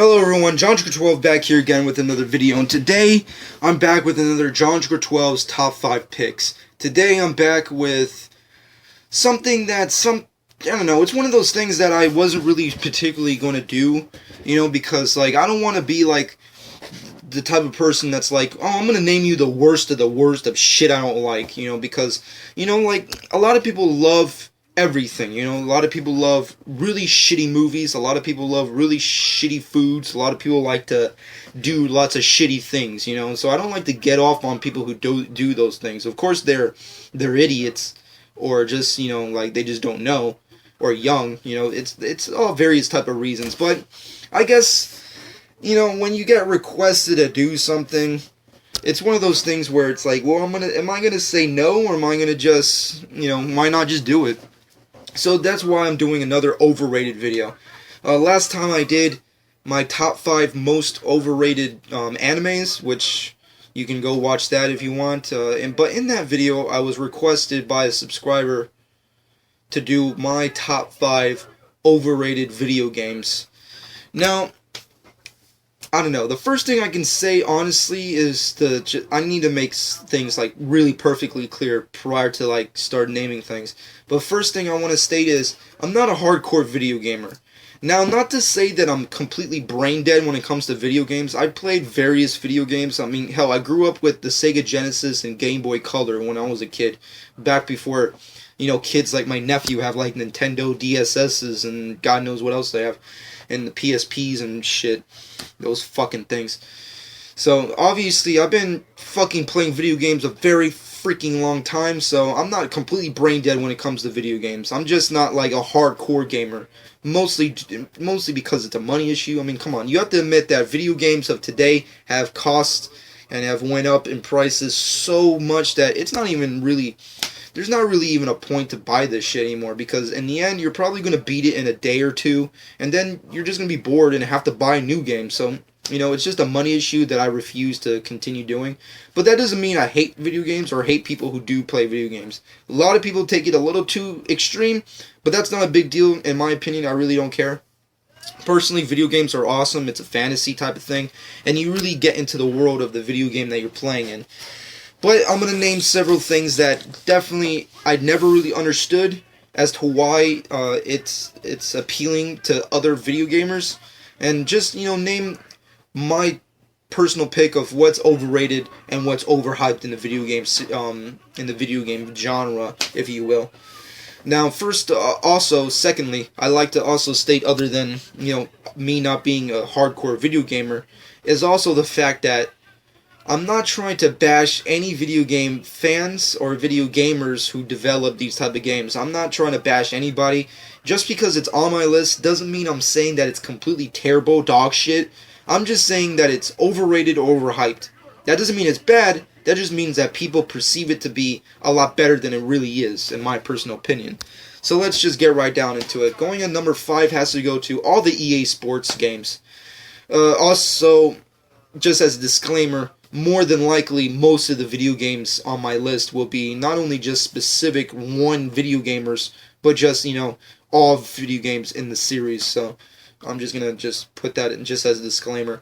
Hello everyone, John12 back here again with another video, and today I'm back with another John12's top 5 picks. Today I'm back with something that's I don't know, it's one of those things that I wasn't really particularly going to do, because I don't want to be like the type of person that's like, oh, I'm going to name you the worst of shit I don't like, because, a lot of people love everything, a lot of people love really shitty movies, a lot of people love really shitty foods, a lot of people like to do lots of shitty things, so I don't like to get off on people who do those things. Of course they're idiots, or just, they just don't know, or young, it's all various type of reasons, but I guess, when you get requested to do something, it's one of those things where it's like, well, am I gonna say no, or am I gonna just, why not just do it? So that's why I'm doing another overrated video. Last time I did my top 5 most overrated animes, which you can go watch that if you want. But in that video, I was requested by a subscriber to do my top 5 overrated video games. Now, I don't know. The first thing I can say, honestly, is I need to make things really perfectly clear prior to start naming things. But first thing I want to state is I'm not a hardcore video gamer. Now, not to say that I'm completely brain dead when it comes to video games. I played various video games. I mean, hell, I grew up with the Sega Genesis and Game Boy Color when I was a kid, back before kids like my nephew have Nintendo DSSs and God knows what else they have, and the PSPs and shit. Those fucking things. So, obviously, I've been fucking playing video games a very freaking long time, so I'm not completely brain dead when it comes to video games. I'm just not a hardcore gamer. Mostly because it's a money issue. I mean, come on. You have to admit that video games of today have cost and have went up in prices so much that it's not even really... There's not really even a point to buy this shit anymore, because in the end, you're probably going to beat it in a day or two, and then you're just going to be bored and have to buy a new game. So, it's just a money issue that I refuse to continue doing. But that doesn't mean I hate video games or hate people who do play video games. A lot of people take it a little too extreme, but that's not a big deal. In my opinion, I really don't care. Personally, video games are awesome. It's a fantasy type of thing, and you really get into the world of the video game that you're playing in. But I'm going to name several things that definitely I'd never really understood as to why it's appealing to other video gamers. And just, name my personal pick of what's overrated and what's overhyped in the video games, in the video game genre, if you will. Now, secondly, I like to also state, other than, me not being a hardcore video gamer, is also the fact that I'm not trying to bash any video game fans or video gamers who develop these type of games. I'm not trying to bash anybody. Just because it's on my list doesn't mean I'm saying that it's completely terrible dog shit. I'm just saying that it's overrated or overhyped. That doesn't mean it's bad. That just means that people perceive it to be a lot better than it really is, in my personal opinion. So let's just get right down into it. Going at number 5 has to go to all the EA Sports games. Also, just as a disclaimer, more than likely, most of the video games on my list will be not only just specific one video gamers, but just, all video games in the series. So I'm just going to put that in just as a disclaimer.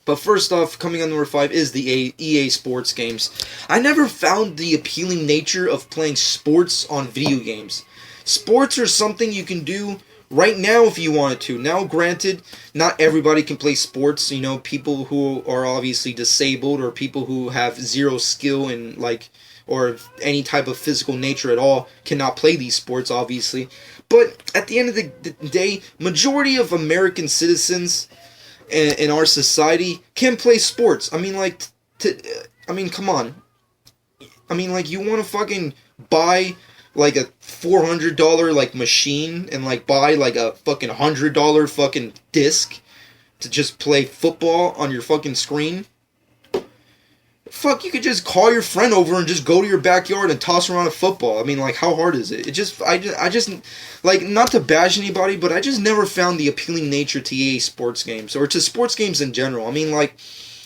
But first off, coming on number 5 is the EA Sports games. I never found the appealing nature of playing sports on video games. Sports are something you can do right now if you wanted to. Now, granted, not everybody can play sports. People who are obviously disabled, or people who have zero skill in or any type of physical nature at all cannot play these sports, obviously. But at the end of the day, majority of American citizens in our society can play sports. I mean, come on. I mean, you want to fucking buy a $400 machine and buy a fucking $100 fucking disc to just play football on your fucking screen? Fuck, you could just call your friend over and just go to your backyard and toss around a football. I mean, how hard is it? I just not to bash anybody, but I just never found the appealing nature to EA Sports games, or to sports games in general. I mean,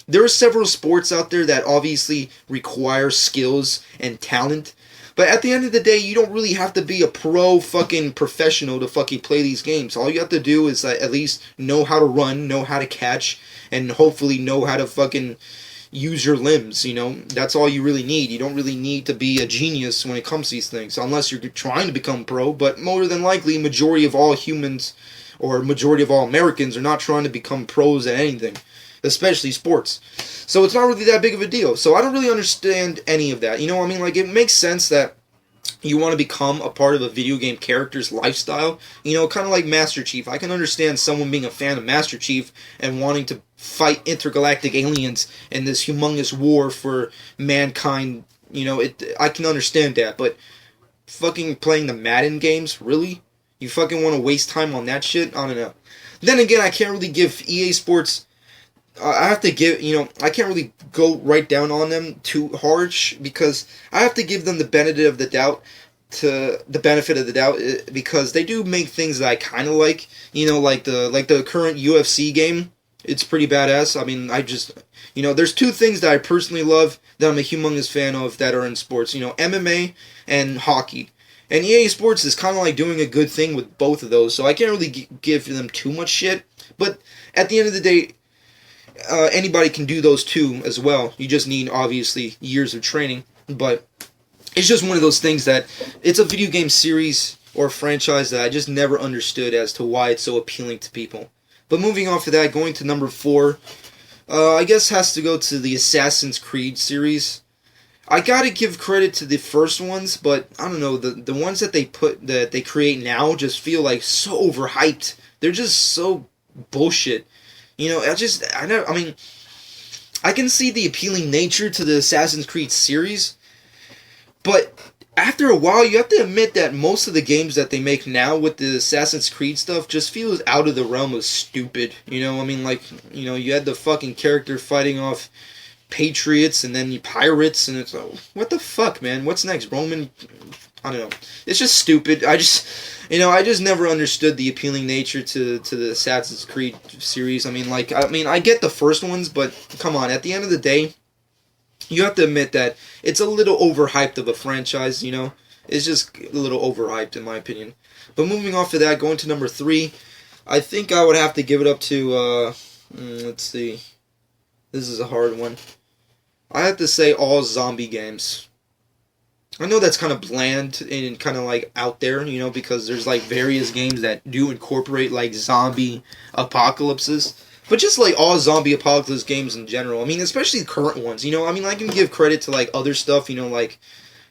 there are several sports out there that obviously require skills and talent. But at the end of the day, you don't really have to be a pro fucking professional to fucking play these games. All you have to do is at least know how to run, know how to catch, and hopefully know how to fucking use your limbs, you know? That's all you really need. You don't really need to be a genius when it comes to these things, unless you're trying to become pro, but more than likely, majority of all humans, or majority of all Americans, are not trying to become pros at anything, especially sports. So it's not really that big of a deal. So I don't really understand any of that. You know, I mean, like, it makes sense that you want to become a part of a video game character's lifestyle, you know, kind of like Master Chief. I can understand someone being a fan of Master Chief and wanting to fight intergalactic aliens in this humongous war for mankind. You know, I can understand that, but fucking playing the Madden games, really? You fucking want to waste time on that shit? I don't know. Then again, I can't really give EA Sports... I have to give, you know, I can't really go right down on them too harsh because I have to give them the benefit of the doubt because they do make things that I kind of like, you know, like the current UFC game. It's pretty badass. I mean, you know, there's two things that I personally love that I'm a humongous fan of that are in sports, you know, MMA and hockey. And EA Sports is kind of like doing a good thing with both of those, so I can't really give them too much shit. But at the end of the day, anybody can do those too as well. You just need, obviously, years of training. But it's just one of those things that it's a video game series or franchise that I just never understood as to why it's so appealing to people. But moving off of that, going to number 4, I guess has to go to the Assassin's Creed series. I gotta give credit to the first ones, but I don't know, the ones that they create now just feel like so overhyped. They're just so bullshit. You know, I mean, I can see the appealing nature to the Assassin's Creed series, but after a while, you have to admit that most of the games that they make now with the Assassin's Creed stuff just feels out of the realm of stupid. You know, I mean, like, you know, you had the fucking character fighting off Patriots and then pirates, and it's like, what the fuck, man? What's next? Roman? I don't know. It's just stupid. I just never understood the appealing nature to the Assassin's Creed series. I mean, I get the first ones, but come on, at the end of the day, you have to admit that it's a little overhyped of a franchise, you know? It's just a little overhyped, in my opinion. But moving off of that, going to number 3, I think I would have to give it up to, let's see. This is a hard one. I have to say all zombie games. I know that's kind of bland and kind of like out there, you know, because there's like various games that do incorporate like zombie apocalypses. But just like all zombie apocalypse games in general. I mean, especially the current ones, you know. I mean, I can give credit to like other stuff, you know, like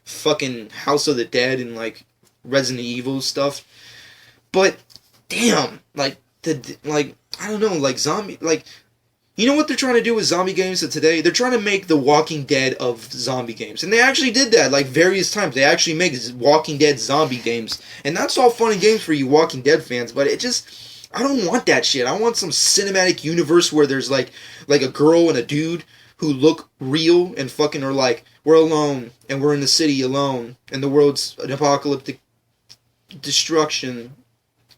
fucking House of the Dead and like Resident Evil stuff. But damn, I don't know, like zombie, like, you know what they're trying to do with zombie games today? They're trying to make The Walking Dead of zombie games. And they actually did that, like, various times. They actually make Walking Dead zombie games. And that's all fun and games for you Walking Dead fans, but it just... I don't want that shit. I want some cinematic universe where there's, like a girl and a dude who look real and fucking are like, we're alone, and we're in the city alone, and the world's an apocalyptic destruction,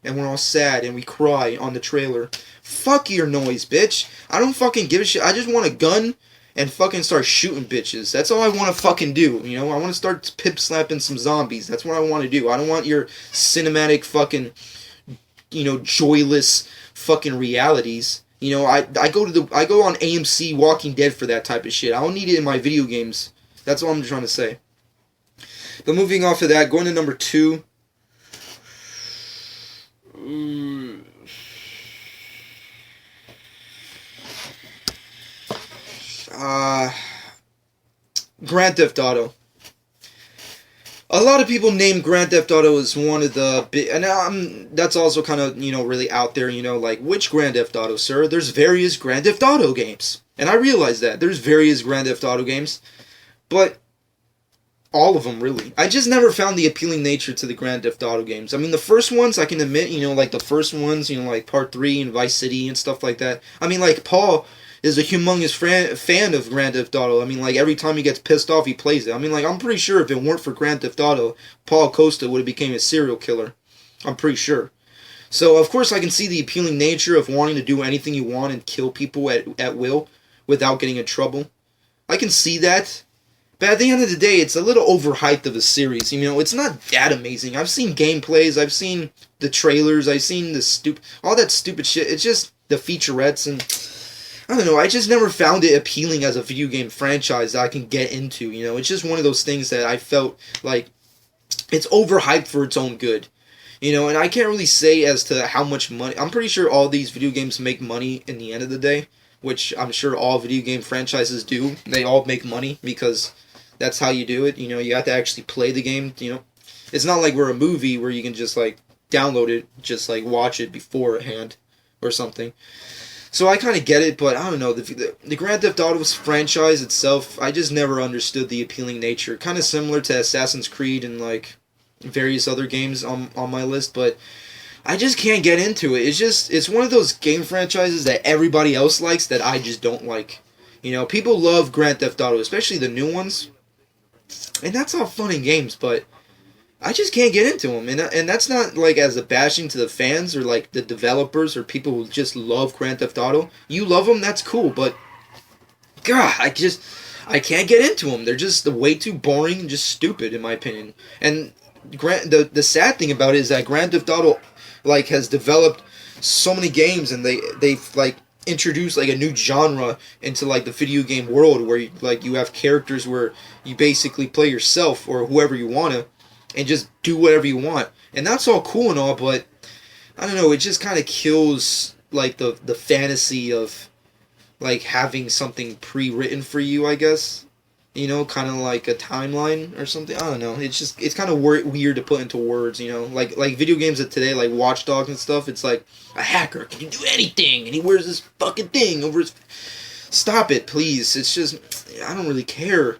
and we're all sad, and we cry on the trailer. Fuck your noise, bitch. I don't fucking give a shit. I just want a gun and fucking start shooting bitches. That's all I want to fucking do, you know? I want to start pip-slapping some zombies. That's what I want to do. I don't want your cinematic fucking, you know, joyless fucking realities. You know, I go on AMC Walking Dead for that type of shit. I don't need it in my video games. That's all I'm trying to say. But moving off of that, going to number 2... Grand Theft Auto. A lot of people name Grand Theft Auto as one of the big, and that's also kind of, you know, really out there, you know, like, which Grand Theft Auto, sir? There's various Grand Theft Auto games. And I realize that. There's various Grand Theft Auto games. But all of them, really. I just never found the appealing nature to the Grand Theft Auto games. I mean, the first ones, I can admit, you know, like the first ones, you know, like Part 3 and Vice City and stuff like that. I mean, like, Paul is a humongous fan of Grand Theft Auto. I mean, like, every time he gets pissed off, he plays it. I mean, like, I'm pretty sure if it weren't for Grand Theft Auto, Paul Costa would have become a serial killer. I'm pretty sure. So, of course, I can see the appealing nature of wanting to do anything you want and kill people at will without getting in trouble. I can see that. But at the end of the day, it's a little overhyped of a series. You know, it's not that amazing. I've seen gameplays, I've seen the trailers, I've seen all that stupid shit. It's just the featurettes, and I don't know. I just never found it appealing as a video game franchise that I can get into. You know, it's just one of those things that I felt like it's overhyped for its own good. You know, and I can't really say as to how much money. I'm pretty sure all these video games make money in the end of the day, which I'm sure all video game franchises do. They all make money because that's how you do it. You know, you have to actually play the game. You know, it's not like we're a movie where you can just like download it, just like watch it beforehand or something. So I kind of get it, but I don't know. The Grand Theft Auto franchise itself, I just never understood the appealing nature. Kind of similar to Assassin's Creed and like various other games on my list, but I just can't get into it. It's one of those game franchises that everybody else likes that I just don't like. You know, people love Grand Theft Auto, especially the new ones, and that's all fun and games, but I just can't get into them, and that's not like as a bashing to the fans or like the developers or people who just love Grand Theft Auto. You love them, that's cool, but God, I can't get into them. They're just way too boring and just stupid, in my opinion. And the sad thing about it is that Grand Theft Auto like has developed so many games, and they've like introduced like a new genre into like the video game world where you have characters where you basically play yourself or whoever you wanna and just do whatever you want, and that's all cool and all, but I don't know, it just kind of kills like the fantasy of like having something pre-written for you, I guess. You know, kind of like a timeline or something. I don't know. It's kind of weird to put into words. You know, like video games of today, like Watch Dogs and stuff. It's like a hacker can do anything, and he wears this fucking thing over his. Stop it, please. It's just I don't really care.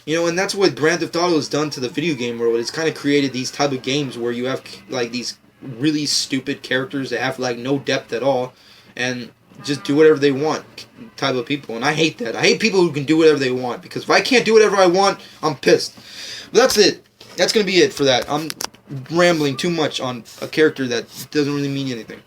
You know, and that's what Grand Theft Auto has done to the video game world. It's kind of created these type of games where you have like these really stupid characters that have like no depth at all, and just do whatever they want type of people, and I hate that. I hate people who can do whatever they want, because if I can't do whatever I want, I'm pissed. But that's it. That's going to be it for that. I'm rambling too much on a character that doesn't really mean anything.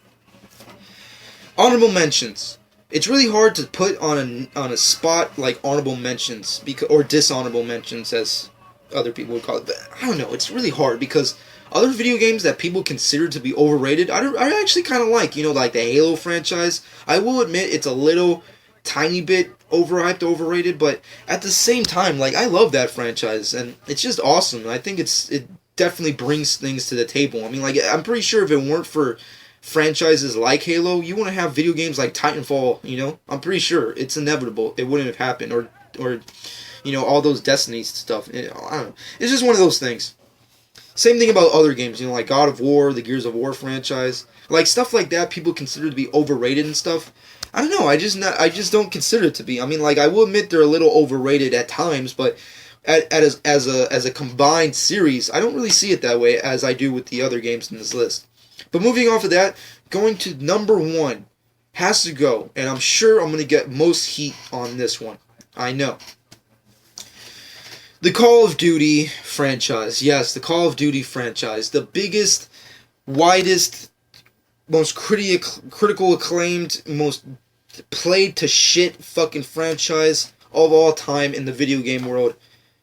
Honorable mentions. It's really hard to put on a spot like honorable mentions, or dishonorable mentions as other people would call it. But I don't know. It's really hard because other video games that people consider to be overrated, I actually kind of like. You know, like the Halo franchise. I will admit it's a little tiny bit overhyped, overrated, but at the same time, like, I love that franchise, and it's just awesome. I think it definitely brings things to the table. I mean, like, I'm pretty sure if it weren't for franchises like Halo, you wouldn't have video games like Titanfall, you know? I'm pretty sure it's inevitable. It wouldn't have happened, or you know, all those Destiny stuff. I don't know. It's just one of those things. Same thing about other games, you know, like God of War, the Gears of War franchise. Like, stuff like that people consider to be overrated and stuff. I don't know, I just don't consider it to be. I mean, like, I will admit they're a little overrated at times, but as a combined series, I don't really see it that way as I do with the other games in this list. But moving off of that, going to number one has to go, and I'm sure I'm going to get most heat on this one. I know. The Call of Duty franchise. Yes, the Call of Duty franchise. The biggest, widest, most critical acclaimed, most played to shit fucking franchise of all time in the video game world.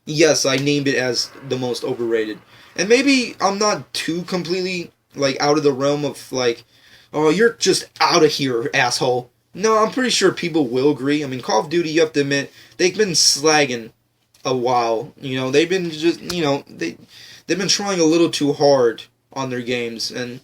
Yes, I named it as the most overrated. And maybe I'm not too completely, like, out of the realm of, like, oh, you're just out of here, asshole. No, I'm pretty sure people will agree. I mean, Call of Duty, you have to admit, they've been slagging a while. You know, they've been just, you know, they've been trying a little too hard on their games, and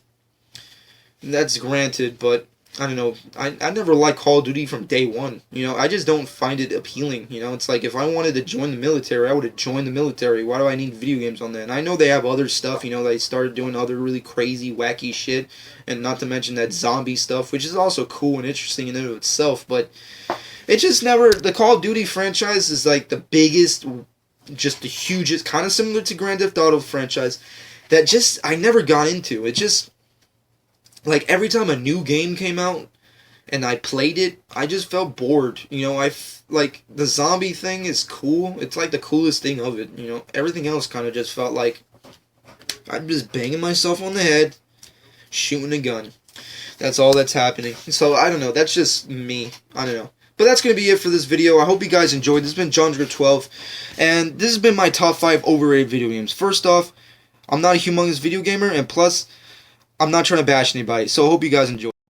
that's granted, but I don't know. I never liked Call of Duty from day one. You know, I just don't find it appealing. You know, it's like if I wanted to join the military, I would have joined the military. Why do I need video games on that? And I know they have other stuff. You know, they started doing other really crazy, wacky shit, and not to mention that zombie stuff, which is also cool and interesting in and of itself. But it just never. The Call of Duty franchise is like the biggest, just the hugest, kind of similar to Grand Theft Auto franchise, that just I never got into. It just, like, every time a new game came out and I played it, I just felt bored. You know, like, the zombie thing is cool. It's like the coolest thing of it, you know. Everything else kind of just felt like I'm just banging myself on the head, shooting a gun. That's all that's happening. So, I don't know. That's just me. I don't know. But that's going to be it for this video. I hope you guys enjoyed. This has been JohnSugar12, and this has been my top 5 overrated video games. First off, I'm not a humongous video gamer, and plus, I'm not trying to bash anybody, so I hope you guys enjoy.